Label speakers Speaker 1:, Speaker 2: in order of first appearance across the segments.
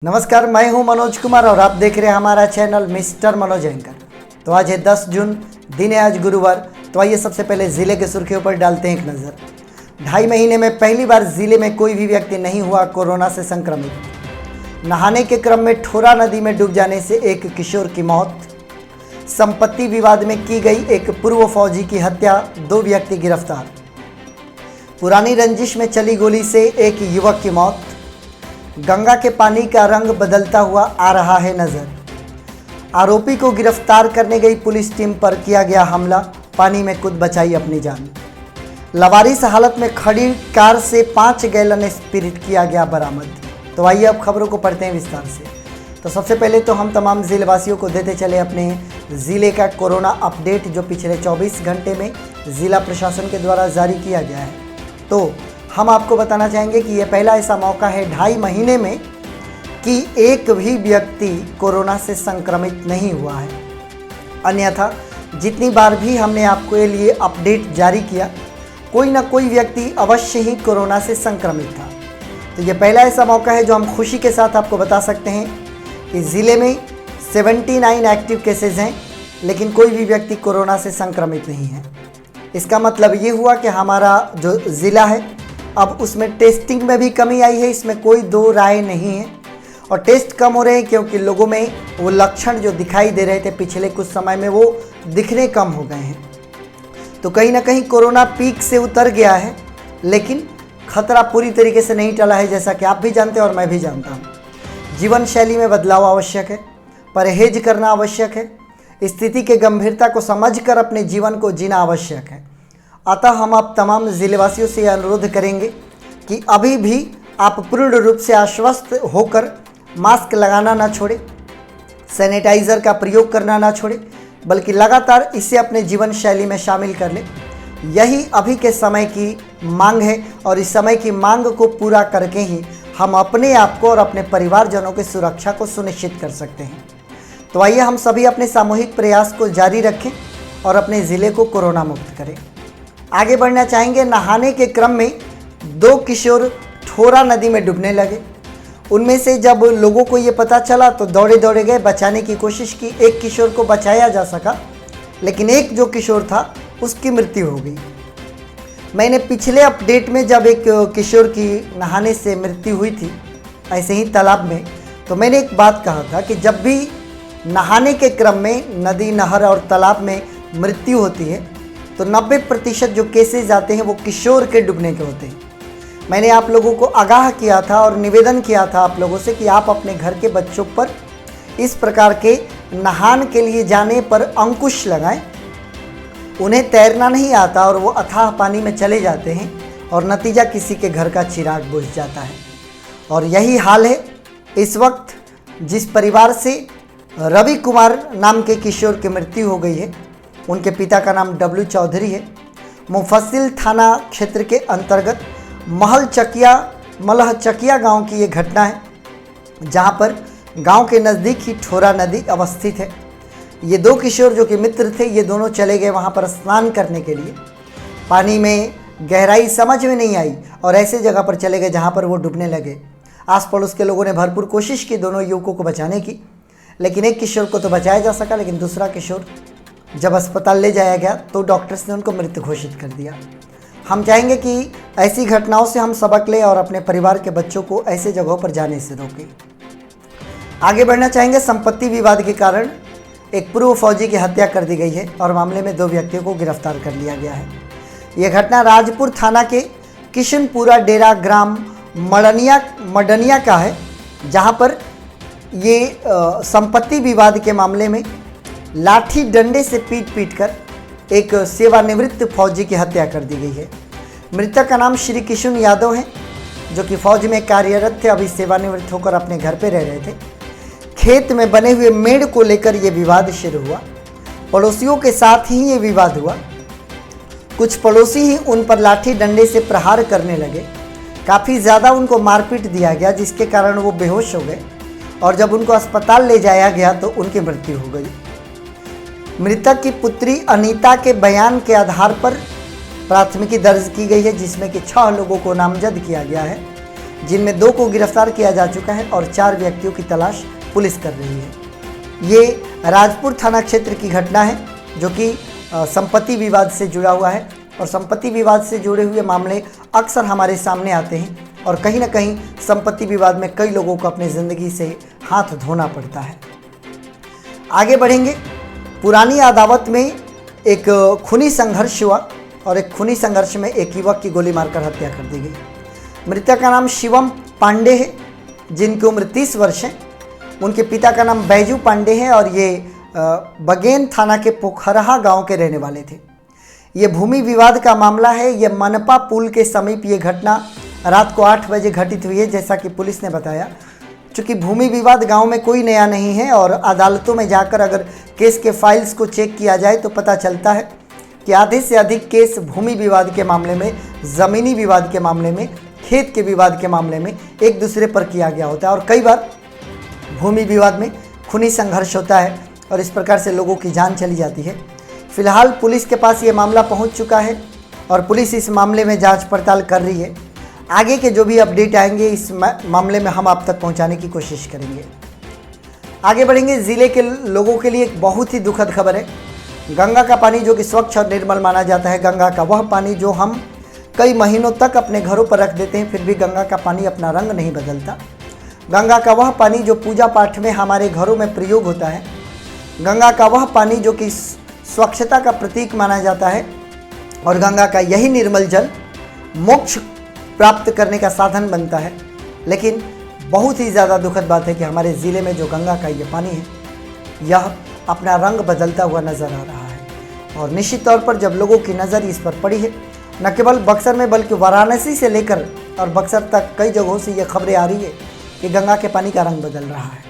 Speaker 1: नमस्कार, मैं हूं मनोज कुमार और आप देख रहे हैं हमारा चैनल मिस्टर मनोज एंकर। तो आज है 10 जून, दिन है आज गुरुवार। तो आइए सबसे पहले ज़िले के सुर्खियों पर डालते हैं एक नज़र। 2.5 महीने में पहली बार ज़िले में कोई भी व्यक्ति नहीं हुआ कोरोना से संक्रमित। नहाने के क्रम में ठोरा नदी में डूब जाने से एक किशोर की मौत। संपत्ति विवाद में की गई एक पूर्व फौजी की हत्या, 2 व्यक्ति गिरफ्तार। पुरानी रंजिश में चली गोली से एक युवक की मौत। गंगा के पानी का रंग बदलता हुआ आ रहा है नजर। आरोपी को गिरफ्तार करने गई पुलिस टीम पर किया गया हमला, पानी में कूद बचाई अपनी जान। लवारिस हालत में खड़ी कार से 5 गैलन स्पिरिट किया गया बरामद। तो आइए अब खबरों को पढ़ते हैं विस्तार से। तो सबसे पहले तो हम तमाम ज़िलेवासियों को देते चले अपने ज़िले का कोरोना अपडेट, जो पिछले 24 घंटे में ज़िला प्रशासन के द्वारा जारी किया गया है। तो हम आपको बताना चाहेंगे कि यह पहला ऐसा मौका है 2.5 महीने में कि एक भी व्यक्ति कोरोना से संक्रमित नहीं हुआ है। अन्यथा जितनी बार भी हमने आपके लिए अपडेट जारी किया, कोई ना कोई व्यक्ति अवश्य ही कोरोना से संक्रमित था। तो ये पहला ऐसा मौका है जो हम खुशी के साथ आपको बता सकते हैं कि ज़िले में 79 एक्टिव केसेज हैं, लेकिन कोई भी व्यक्ति कोरोना से संक्रमित नहीं है। इसका मतलब ये हुआ कि हमारा जो ज़िला है अब उसमें टेस्टिंग में भी कमी आई है, इसमें कोई दो राय नहीं है। और टेस्ट कम हो रहे हैं क्योंकि लोगों में वो लक्षण जो दिखाई दे रहे थे पिछले कुछ समय में, वो दिखने कम हो गए हैं। तो कहीं ना कहीं कोरोना पीक से उतर गया है, लेकिन खतरा पूरी तरीके से नहीं टला है, जैसा कि आप भी जानते हैं और मैं भी जानता हूँ। जीवन शैली में बदलाव आवश्यक है, परहेज करना आवश्यक है, स्थिति के गंभीरता को समझकर अपने जीवन को जीना आवश्यक है। अतः हम आप तमाम ज़िलेवासियों से अनुरोध करेंगे कि अभी भी आप पूर्ण रूप से आश्वस्त होकर मास्क लगाना ना छोड़ें, सैनिटाइज़र का प्रयोग करना ना छोड़ें, बल्कि लगातार इसे अपने जीवन शैली में शामिल कर लें। यही अभी के समय की मांग है और इस समय की मांग को पूरा करके ही हम अपने आप को और अपने परिवारजनों की सुरक्षा को सुनिश्चित कर सकते हैं। तो आइए हम सभी अपने सामूहिक प्रयास को जारी रखें और अपने ज़िले को कोरोना मुक्त करें। आगे बढ़ना चाहेंगे। नहाने के क्रम में 2 किशोर ठोरा नदी में डूबने लगे। उनमें से जब लोगों को ये पता चला तो दौड़े दौड़े गए, बचाने की कोशिश की। एक किशोर को बचाया जा सका, लेकिन एक जो किशोर था उसकी मृत्यु हो गई। मैंने पिछले अपडेट में जब एक किशोर की नहाने से मृत्यु हुई थी ऐसे ही तालाब में, तो मैंने एक बात कहा था कि जब भी नहाने के क्रम में नदी, नहर और तालाब में मृत्यु होती है तो 90% जो केसेज आते हैं वो किशोर के डूबने के होते हैं। मैंने आप लोगों को आगाह किया था और निवेदन किया था आप लोगों से कि आप अपने घर के बच्चों पर इस प्रकार के नहान के लिए जाने पर अंकुश लगाएं। उन्हें तैरना नहीं आता और वो अथाह पानी में चले जाते हैं और नतीजा किसी के घर का चिराग बुझ जाता है। और यही हाल है इस वक्त जिस परिवार से रवि कुमार नाम के किशोर की मृत्यु हो गई है। उनके पिता का नाम डब्ल्यू चौधरी है। मुफस्सिल थाना क्षेत्र के अंतर्गत मलहचकिया गांव की ये घटना है, जहां पर गांव के नज़दीक ही ठोरा नदी अवस्थित है। ये 2 किशोर जो कि मित्र थे, ये दोनों चले गए वहां पर स्नान करने के लिए। पानी में गहराई समझ में नहीं आई और ऐसे जगह पर चले गए जहां पर वो डूबने लगे। आस पड़ोस के लोगों ने भरपूर कोशिश की दोनों युवकों को बचाने की, लेकिन एक किशोर को तो बचाया जा सका, लेकिन दूसरा किशोर जब अस्पताल ले जाया गया तो डॉक्टर्स ने उनको मृत घोषित कर दिया। हम चाहेंगे कि ऐसी घटनाओं से हम सबक लें और अपने परिवार के बच्चों को ऐसे जगहों पर जाने से रोकें। आगे बढ़ना चाहेंगे। संपत्ति विवाद के कारण एक पूर्व फौजी की हत्या कर दी गई है और मामले में 2 व्यक्तियों को गिरफ्तार कर लिया गया है। यह घटना राजपुर थाना के किशनपुरा डेरा ग्राम मडनिया का है, जहाँ पर ये संपत्ति विवाद के मामले में लाठी डंडे से पीट कर एक सेवानिवृत्त फौजी की हत्या कर दी गई है। मृतक का नाम श्री किशुन यादव है, जो कि फौज में कार्यरत थे, अभी सेवानिवृत्त होकर अपने घर पे रह रहे थे। खेत में बने हुए मेड़ को लेकर ये विवाद शुरू हुआ। पड़ोसियों के साथ ही ये विवाद हुआ। कुछ पड़ोसी ही उन पर लाठी डंडे से प्रहार करने लगे। काफ़ी ज़्यादा उनको मारपीट दिया गया, जिसके कारण वो बेहोश हो गए और जब उनको अस्पताल ले जाया गया तो उनकी मृत्यु हो गई। मृतक की पुत्री अनीता के बयान के आधार पर प्राथमिकी दर्ज की गई है, जिसमें कि 6 लोगों को नामजद किया गया है। जिनमें 2 को गिरफ्तार किया जा चुका है और 4 व्यक्तियों की तलाश पुलिस कर रही है। ये राजपुर थाना क्षेत्र की घटना है जो कि संपत्ति विवाद से जुड़ा हुआ है और संपत्ति विवाद से जुड़े हुए मामले अक्सर हमारे सामने आते हैं और कहीं ना कहीं संपत्ति विवाद में कई लोगों को अपनी ज़िंदगी से हाथ धोना पड़ता है। आगे बढ़ेंगे। पुरानी अदावत में एक खूनी संघर्ष हुआ और एक खूनी संघर्ष में एक युवक की गोली मारकर हत्या कर दी गई। मृतक का नाम शिवम पांडे है जिनकी उम्र 30 वर्ष है। उनके पिता का नाम बैजू पांडे है और ये बगेन थाना के पोखरहा गांव के रहने वाले थे। ये भूमि विवाद का मामला है। ये मनपा पुल के समीप ये घटना रात को 8 बजे घटित हुई है, जैसा कि पुलिस ने बताया। चूँकि भूमि विवाद गांव में कोई नया नहीं है और अदालतों में जाकर अगर केस के फाइल्स को चेक किया जाए तो पता चलता है कि आधे से अधिक केस भूमि विवाद के मामले में, ज़मीनी विवाद के मामले में, खेत के विवाद के मामले में एक दूसरे पर किया गया होता है और कई बार भूमि विवाद में खूनी संघर्ष होता है और इस प्रकार से लोगों की जान चली जाती है। फिलहाल पुलिस के पास ये मामला पहुंच चुका है और पुलिस इस मामले में जांच पड़ताल कर रही है। आगे के जो भी अपडेट आएंगे इस मामले में हम आप तक पहुंचाने की कोशिश करेंगे। आगे बढ़ेंगे। ज़िले के लोगों के लिए एक बहुत ही दुखद खबर है। गंगा का पानी जो कि स्वच्छ और निर्मल माना जाता है, गंगा का वह पानी जो हम कई महीनों तक अपने घरों पर रख देते हैं फिर भी गंगा का पानी अपना रंग नहीं बदलता। गंगा का वह पानी जो पूजा पाठ में हमारे घरों में प्रयोग होता है, गंगा का वह पानी जो कि स्वच्छता का प्रतीक माना जाता है और गंगा का यही निर्मल जल मोक्ष प्राप्त करने का साधन बनता है। लेकिन बहुत ही ज़्यादा दुखद बात है कि हमारे ज़िले में जो गंगा का ये पानी है यह अपना रंग बदलता हुआ नज़र आ रहा है और निश्चित तौर पर जब लोगों की नज़र इस पर पड़ी है, न केवल बक्सर में बल्कि वाराणसी से लेकर और बक्सर तक कई जगहों से ये खबरें आ रही है कि गंगा के पानी का रंग बदल रहा है।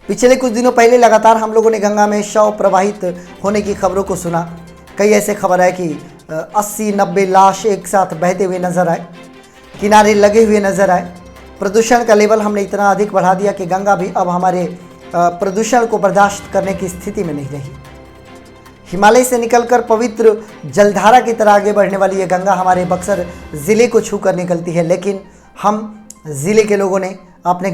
Speaker 1: पिछले कुछ दिनों पहले लगातार हम लोगों ने गंगा में शव प्रवाहित होने की खबरों को सुना। कई ऐसे खबर है कि 80-90 लाश एक साथ बहते हुए नजर आए, किनारे लगे हुए नजर आए। प्रदूषण का लेवल हमने इतना अधिक बढ़ा दिया कि गंगा भी अब हमारे प्रदूषण को बर्दाश्त करने की स्थिति में नहीं रही। हिमालय से निकलकर पवित्र जलधारा की तरह आगे बढ़ने वाली ये गंगा हमारे बक्सर ज़िले को छू कर निकलती है, लेकिन हम ज़िले के लोगों ने अपने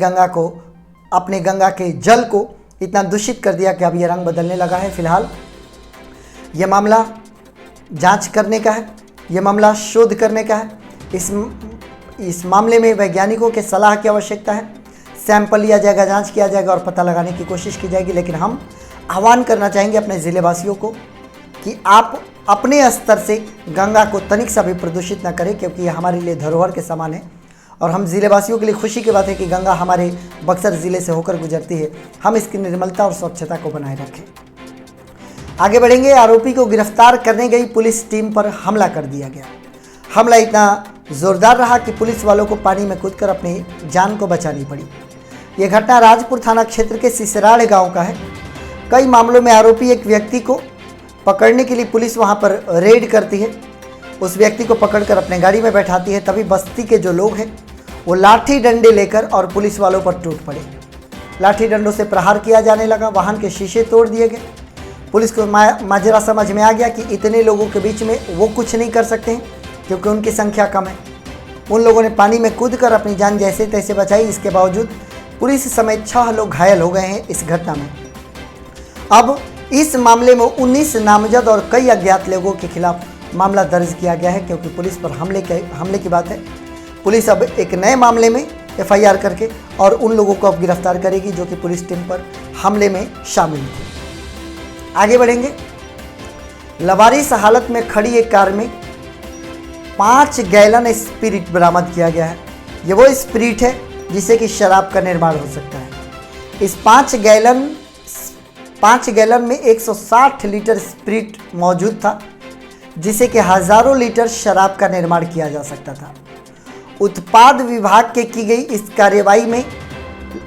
Speaker 1: गंगा के जल को इतना दूषित कर दिया कि अब ये रंग बदलने लगा है। फिलहाल ये मामला जांच करने का है, ये मामला शोध करने का है। इस मामले में वैज्ञानिकों के सलाह की आवश्यकता है। सैंपल लिया जाएगा, जांच किया जाएगा और पता लगाने की कोशिश की जाएगी। लेकिन हम आह्वान करना चाहेंगे अपने ज़िलेवासियों को कि आप अपने स्तर से गंगा को तनिक सा भी प्रदूषित न करें, क्योंकि ये हमारे लिए धरोहर के समान है और हम ज़िलेवासियों के लिए खुशी की बात है कि गंगा हमारे बक्सर ज़िले से होकर गुजरती है। हम इसकी निर्मलता और स्वच्छता को बनाए रखें। आगे बढ़ेंगे। आरोपी को गिरफ्तार करने गई पुलिस टीम पर हमला कर दिया गया। हमला इतना ज़ोरदार रहा कि पुलिस वालों को पानी में कूदकर अपनी जान को बचानी पड़ी। यह घटना राजपुर थाना क्षेत्र के सिसराड़ गांव का है। कई मामलों में आरोपी एक व्यक्ति को पकड़ने के लिए पुलिस वहां पर रेड करती है, उस व्यक्ति को पकड़कर अपने गाड़ी में बैठाती है। तभी बस्ती के जो लोग हैं वो लाठी डंडे लेकर और पुलिस वालों पर टूट पड़े। लाठी डंडों से प्रहार किया जाने लगा, वाहन के शीशे तोड़ दिए गए। पुलिस को माजरा समझ में आ गया कि इतने लोगों के बीच में वो कुछ नहीं कर सकते हैं क्योंकि उनकी संख्या कम है। उन लोगों ने पानी में कूदकर अपनी जान जैसे तैसे बचाई। इसके बावजूद पुलिस समेत 6 लोग घायल हो गए हैं इस घटना में। अब इस मामले में 19 नामजद और कई अज्ञात लोगों के खिलाफ मामला दर्ज किया गया है, क्योंकि पुलिस पर हमले की बात है। पुलिस अब एक नए मामले में FIR करके और उन लोगों को अब गिरफ्तार करेगी जो कि पुलिस टीम पर हमले में शामिल थे। आगे बढ़ेंगे। लवारिस हालत में खड़ी एक कार में 5 गैलन स्पिरिट बरामद किया गया है। ये वो स्पिरिट है जिससे कि शराब का निर्माण हो सकता है। इस 5 गैलन में 160 लीटर स्पिरिट मौजूद था, जिससे कि हज़ारों लीटर शराब का निर्माण किया जा सकता था। उत्पाद विभाग के की गई इस कार्रवाई में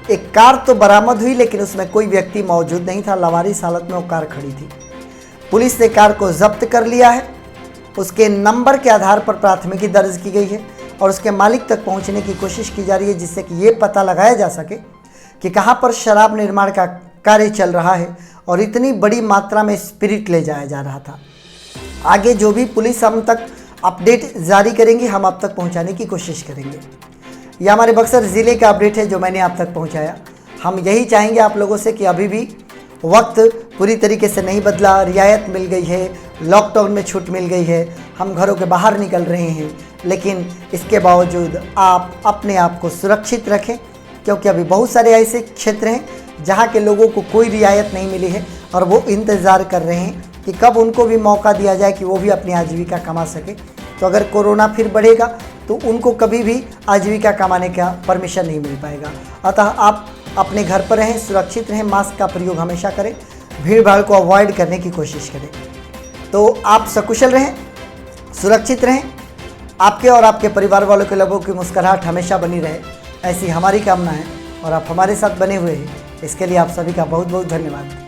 Speaker 1: एक कार तो बरामद हुई, लेकिन उसमें कोई व्यक्ति मौजूद नहीं था। लवारिस हालत में वो कार खड़ी थी। पुलिस ने कार को जब्त कर लिया है। उसके नंबर के आधार पर प्राथमिकी दर्ज की गई है और उसके मालिक तक पहुंचने की कोशिश की जा रही है, जिससे कि ये पता लगाया जा सके कि कहां पर शराब निर्माण का कार्य चल रहा है और इतनी बड़ी मात्रा में स्पिरिट ले जाया जा रहा था। आगे जो भी पुलिस हम तक अपडेट जारी करेंगे हम आप तक पहुंचाने की कोशिश करेंगे। यह हमारे बक्सर ज़िले का अपडेट है जो मैंने आप तक पहुंचाया। हम यही चाहेंगे आप लोगों से कि अभी भी वक्त पूरी तरीके से नहीं बदला, रियायत मिल गई है, लॉकडाउन में छूट मिल गई है, हम घरों के बाहर निकल रहे हैं, लेकिन इसके बावजूद आप अपने आप को सुरक्षित रखें, क्योंकि अभी बहुत सारे ऐसे क्षेत्र हैं जहां के लोगों को कोई रियायत नहीं मिली है और वो इंतज़ार कर रहे हैं कि कब उनको भी मौका दिया जाए कि वो भी अपनी आजीविका कमा सके। तो अगर कोरोना फिर बढ़ेगा तो उनको कभी भी आजीविका कमाने का परमिशन नहीं मिल पाएगा। अतः आप अपने घर पर रहें, सुरक्षित रहें, मास्क का प्रयोग हमेशा करें, भीड़ भाड़ को अवॉइड करने की कोशिश करें। तो आप सकुशल रहें, सुरक्षित रहें, आपके और आपके परिवार वालों के लोगों की मुस्कुराहट हमेशा बनी रहे, ऐसी हमारी कामना है और आप हमारे साथ बने हुए हैं। इसके लिए आप सभी का बहुत बहुत धन्यवाद।